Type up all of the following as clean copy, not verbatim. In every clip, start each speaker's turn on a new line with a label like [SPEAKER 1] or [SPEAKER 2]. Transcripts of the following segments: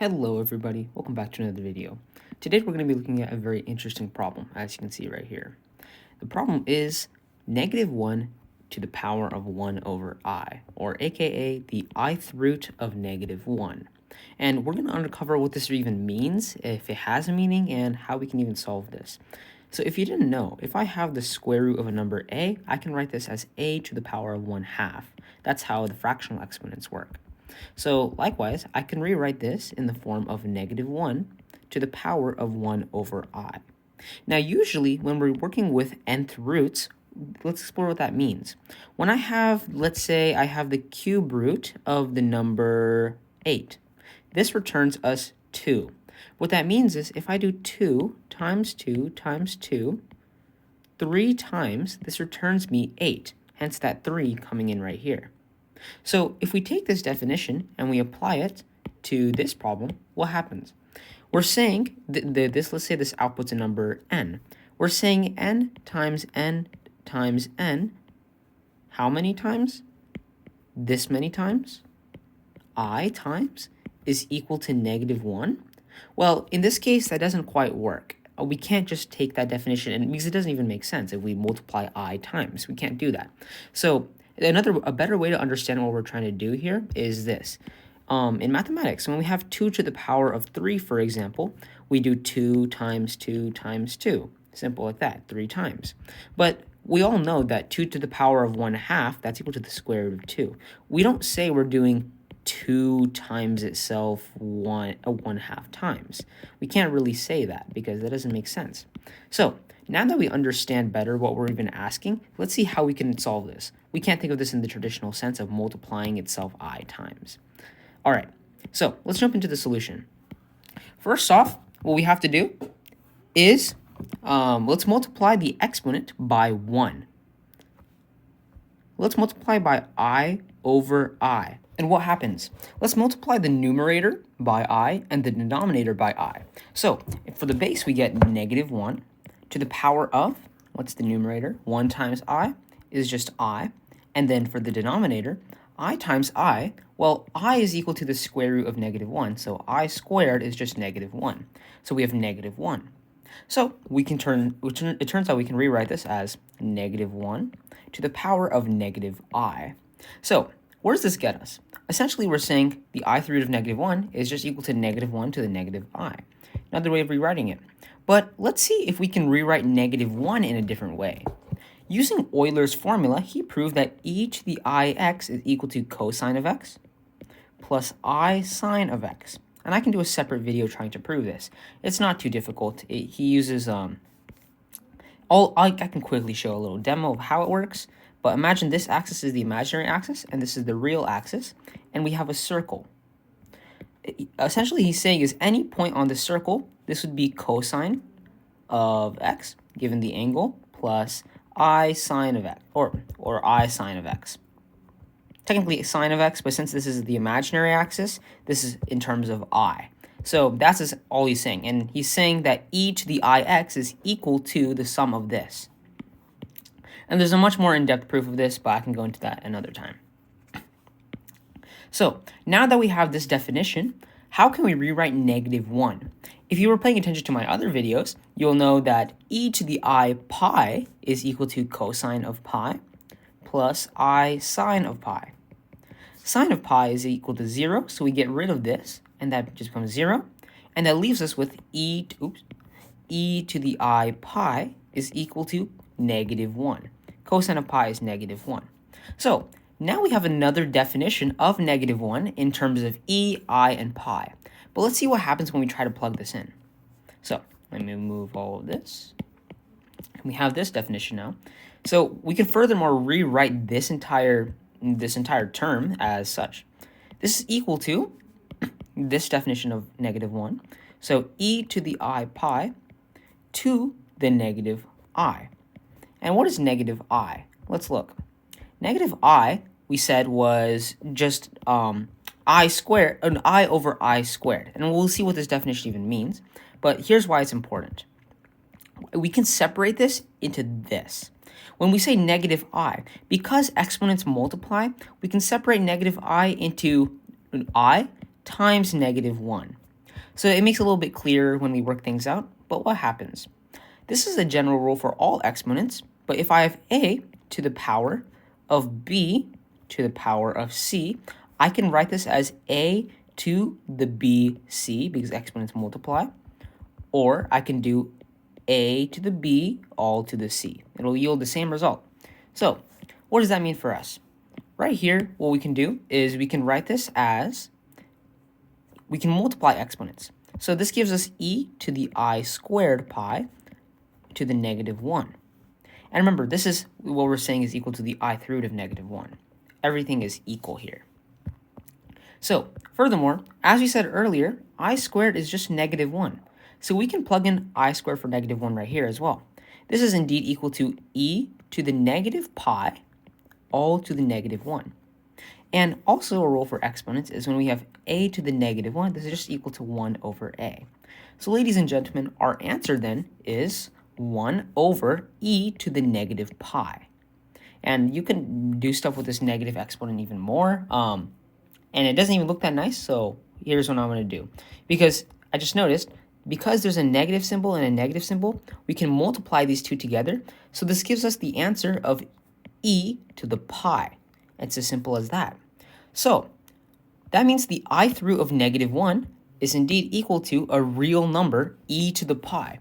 [SPEAKER 1] Hello everybody, welcome back to another video. Today we're going to be looking at a very interesting problem, as you can see right here. The problem is -1 to the power of 1 over I, or aka the ith root of -1. And we're going to uncover what this even means, if it has a meaning, and how we can even solve this. So if you didn't know, if I have the square root of a number a, I can write this as a to the power of 1/2. That's how the fractional exponents work. So likewise, I can rewrite this in the form of -1 to the power of 1 over I. Now usually when we're working with nth roots, let's explore what that means. When I have, let's say I have the cube root of the number 8, this returns us 2. What that means is if I do 2 times 2 times 2, 3 times, this returns me 8, hence that 3 coming in right here. So if we take this definition and we apply it to this problem, what happens? We're saying, let's say this outputs a number n. We're saying n times n times n, how many times? This many times? I times is equal to -1? Well, in this case, that doesn't quite work. We can't just take that definition, and because it doesn't even make sense if we multiply I times. We can't do that. So a better way to understand what we're trying to do here is this. In mathematics, when we have 2 to the power of 3, for example, we do 2 times 2 times 2. Simple like that, 3 times. But we all know that 2 to the power of 1/2, that's equal to the square root of 2. We don't say we're doing 2 times itself 1/2 times. We can't really say that because that doesn't make sense. So now that we understand better what we're even asking, let's see how we can solve this. We can't think of this in the traditional sense of multiplying itself I times. All right, so let's jump into the solution. First off, what we have to do is let's multiply the exponent by 1. Let's multiply by I over I. And what happens? Let's multiply the numerator by I and the denominator by I. So for the base, we get -1 to the power of, what's the numerator? 1 times I is just I. And then for the denominator, I times I, well, I is equal to the square root of -1. So I squared is just -1. So we have -1. So we can it turns out we can rewrite this as -1 to the power of -I. So where does this get us? Essentially, we're saying the ith root of -1 is just equal to -1 to the -I. Another way of rewriting it. But let's see if we can rewrite -1 in a different way. Using Euler's formula, he proved that e to the ix is equal to cosine of x plus I sine of x. And I can do a separate video trying to prove this. It's not too difficult. He uses, I can quickly show a little demo of how it works. But imagine this axis is the imaginary axis, and this is the real axis, and we have a circle. Essentially, he's saying is any point on the circle, this would be cosine of x, given the angle, plus I sine of x, or I sine of x. Technically sine of x, but since this is the imaginary axis, this is in terms of I. So that's all he's saying, and he's saying that e to the ix is equal to the sum of this. And there's a much more in-depth proof of this, but I can go into that another time. So now that we have this definition, how can we rewrite -1? If you were paying attention to my other videos, you'll know that e to the I pi is equal to cosine of pi plus I sine of pi. Sine of pi is equal to 0, so we get rid of this, and that just becomes 0. And that leaves us with e to the I pi is equal to -1. Cosine of pi is -1. So now we have another definition of -1 in terms of e, I, and pi. But let's see what happens when we try to plug this in. So let me move all of this. We have this definition now. So we can furthermore rewrite this entire term as such. This is equal to this definition of -1. So e to the I pi to the -I. And what is -I? Let's look. -I, we said, was just I squared, an I over I squared. And we'll see what this definition even means. But here's why it's important. We can separate this into this. When we say -I, because exponents multiply, we can separate -I into I times -1. So it makes it a little bit clearer when we work things out, but what happens? This is a general rule for all exponents, but if I have a to the power of b to the power of c, I can write this as a to the bc because exponents multiply, or I can do a to the b all to the c. It'll yield the same result. So what does that mean for us? Right here, what we can do is we can write this as, we can multiply exponents. So this gives us e to the I squared pi to the -1. And remember, this is what we're saying is equal to the ith root of -1. Everything is equal here. So, furthermore, as we said earlier, I squared is just -1. So we can plug in I squared for -1 right here as well. This is indeed equal to e to the negative pi all to the -1. And also a rule for exponents is when we have a to the -1, this is just equal to 1 over a. So ladies and gentlemen, our answer then is 1 over e to the negative pi. And you can do stuff with this negative exponent even more. And it doesn't even look that nice, so here's what I'm going to do. Because I just noticed, because there's a negative symbol and a negative symbol, we can multiply these two together. So this gives us the answer of e to the pi. It's as simple as that. So that means the ith root of -1 is indeed equal to a real number, e to the pi.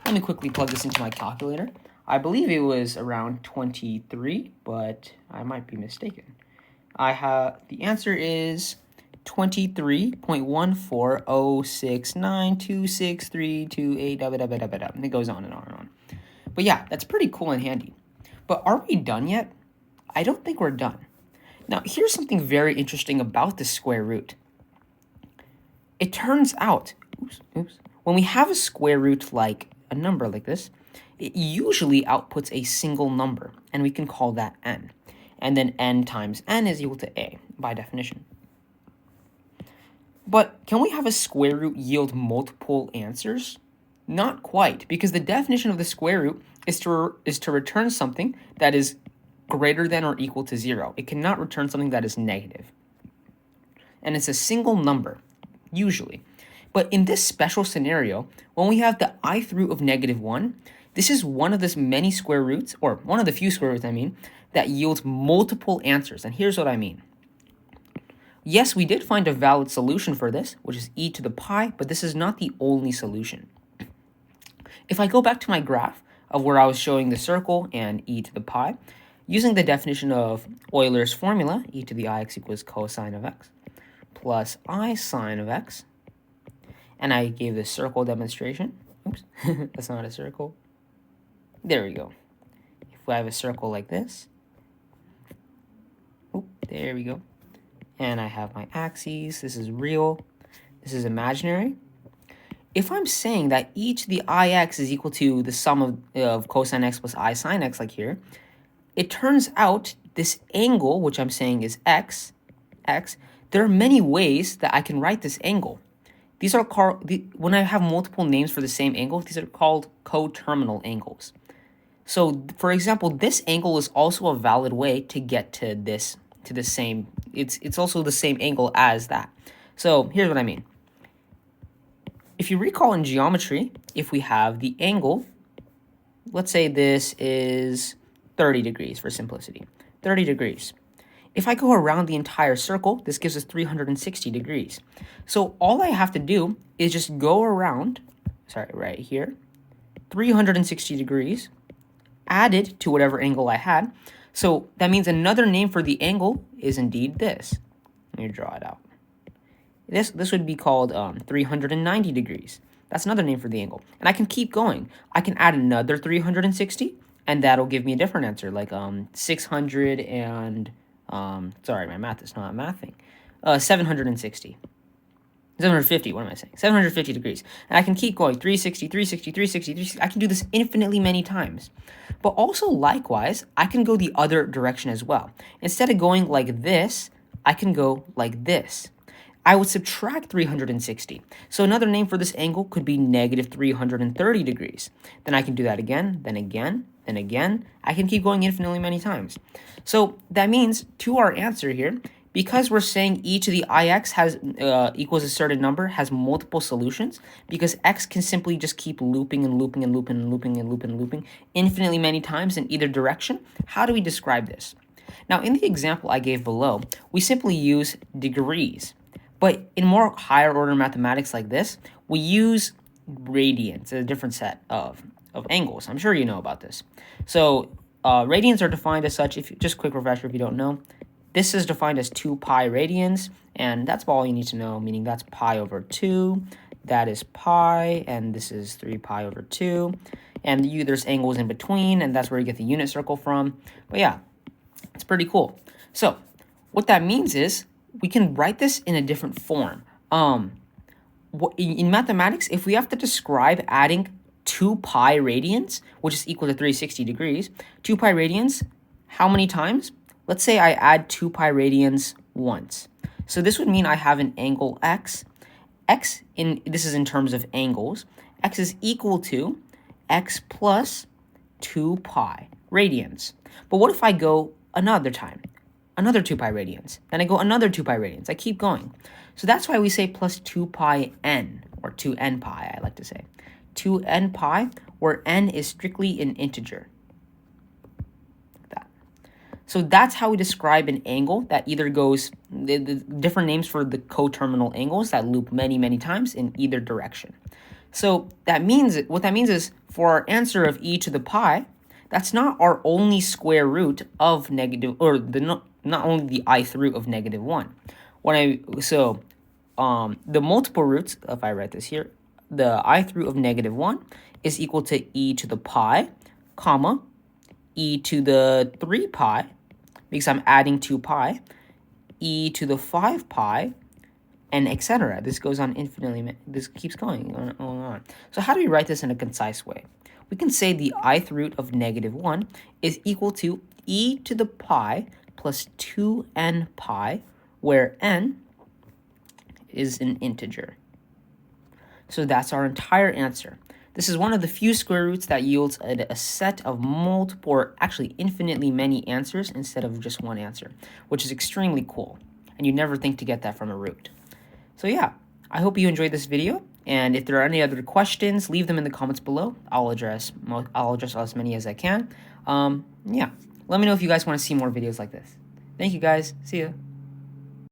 [SPEAKER 1] Let me quickly plug this into my calculator. I believe it was around 23, but I might be mistaken. The answer is 23.14069263288. It goes on and on and on. But yeah, that's pretty cool and handy. But are we done yet? I don't think we're done. Now, here's something very interesting about the square root. It turns out, when we have a square root like a number like this, it usually outputs a single number, and we can call that n. And then n times n is equal to a, by definition. But can we have a square root yield multiple answers? Not quite, because the definition of the square root is to return something that is greater than or equal to 0. It cannot return something that is negative. And it's a single number, usually. But in this special scenario, when we have the ith root of -1, this is one of the many square roots, or one of the few square roots, that yields multiple answers. And here's what I mean. Yes, we did find a valid solution for this, which is e to the pi, but this is not the only solution. If I go back to my graph of where I was showing the circle and e to the pi, using the definition of Euler's formula, e to the ix equals cosine of x plus I sine of x, and I gave the circle demonstration. Oops, that's not a circle. There we go. If I have a circle like this, there we go, and I have my axes, this is real, this is imaginary. If I'm saying that e to the ix is equal to the sum of cosine x plus I sine x, like here, it turns out this angle, which I'm saying is x, there are many ways that I can write this angle. These are called, when I have multiple names for the same angle, these are called coterminal angles. So, for example, this angle is also a valid way to get to this, to the same, it's also the same angle as that. So, here's what I mean. If you recall in geometry, if we have the angle, let's say this is 30 degrees for simplicity, 30 degrees. If I go around the entire circle, this gives us 360 degrees. So all I have to do is just go around, right here, 360 degrees, added to whatever angle I had. So that means another name for the angle is indeed this. Let me draw it out. This would be called 390 degrees. That's another name for the angle. And I can keep going. I can add another 360, and that'll give me a different answer, like 600 and, sorry, my math is not mathing. 760. 750, what am I saying? 750 degrees. And I can keep going, 360, 360, 360, 360. I can do this infinitely many times. But also, likewise, I can go the other direction as well. Instead of going like this, I can go like this. I would subtract 360. So another name for this angle could be negative 330 degrees. Then I can do that again, then again, then again. I can keep going infinitely many times. So that means, to our answer here, because we're saying e to the ix has equals a certain number, has multiple solutions, because x can simply just keep looping and looping and looping and looping and looping and looping infinitely many times in either direction, how do we describe this? Now, in the example I gave below, we simply use degrees. But in more higher order mathematics like this, we use radians, a different set of angles. I'm sure you know about this. So radians are defined as such. If just quick refresher if you don't know, this is defined as 2 pi radians, and that's all you need to know, meaning that's pi over 2, that is pi, and this is 3 pi over 2, and there's angles in between, and that's where you get the unit circle from. But yeah, it's pretty cool. So what that means is we can write this in a different form. In mathematics, if we have to describe adding 2 pi radians, which is equal to 360 degrees, 2 pi radians, how many times? Let's say I add 2 pi radians once. So this would mean I have an angle x. This is in terms of angles. X is equal to x plus 2 pi radians. But what if I go another time? Another 2 pi radians. Then I go another 2 pi radians. I keep going. So that's why we say plus 2 pi n, or 2n pi, I like to say. 2n pi, where n is strictly an integer. So that's how we describe an angle that either goes, the different names for the coterminal angles that loop many, many times in either direction. So what that means is for our answer of e to the pi, that's not our only square root of negative, or not only the ith root of -1. The multiple roots, if I write this here, the ith root of -1 is equal to e to the pi, comma, e to the 3 pi, because I'm adding 2 pi, e to the 5 pi, and etc. This goes on infinitely. This keeps going on and on. So how do we write this in a concise way? We can say the ith root of -1 is equal to e to the pi plus 2n pi, where n is an integer. So that's our entire answer. This is one of the few square roots that yields a set of multiple, or actually infinitely many answers instead of just one answer, which is extremely cool. And you never think to get that from a root. So yeah, I hope you enjoyed this video. And if there are any other questions, leave them in the comments below. I'll address as many as I can. Yeah, let me know if you guys want to see more videos like this. Thank you guys. See ya.